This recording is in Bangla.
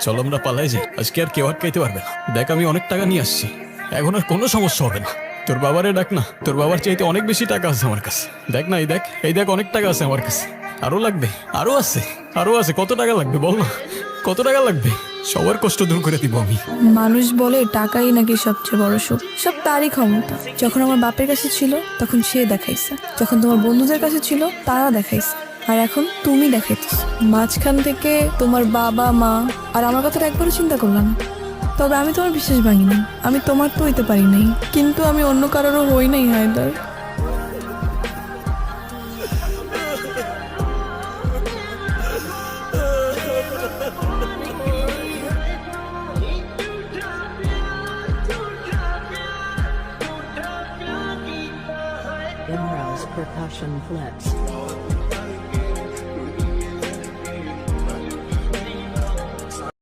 চল আমরা পালাই যাই, আজকে আর কেউ আটকাইতে পারবে না। দেখ আমি অনেক টাকা নিয়ে আসছি, এখন আর কোনো সমস্যা হবে না। তোর বাবারে ডাক না, তোর বাবার চাইতে অনেক বেশি টাকা আছে আমার কাছে। দেখ না, এই দেখ অনেক টাকা আছে আমার কাছে। আরো লাগবে? আরো আছে, আরো আছে। কত টাকা লাগবে বল না, কত টাকা লাগবে? সবার কষ্ট দূর করে দিব আমি। মানুষ বলে টাকাই নাকি সবচেয়ে বড় সুখ, সব তারই ক্ষমতা। যখন আমার বাপের কাছে ছিল তখন সে দেখাইছে, যখন তোমার বন্ধুদের কাছে ছিল তারা দেখাইছে, আর এখন তুমি দেখাইতেছ। মাঝখান থেকে তোমার বাবা মা আর আমার কথাটা একবারও চিন্তা করলাম না। তবে আমি তোমার বিশ্বাস ভাঙিনি, আমি তোমার তো হইতে পারি নাই, কিন্তু আমি অন্য কারোরও হই নাই হায়দার। Imro's percussion flips.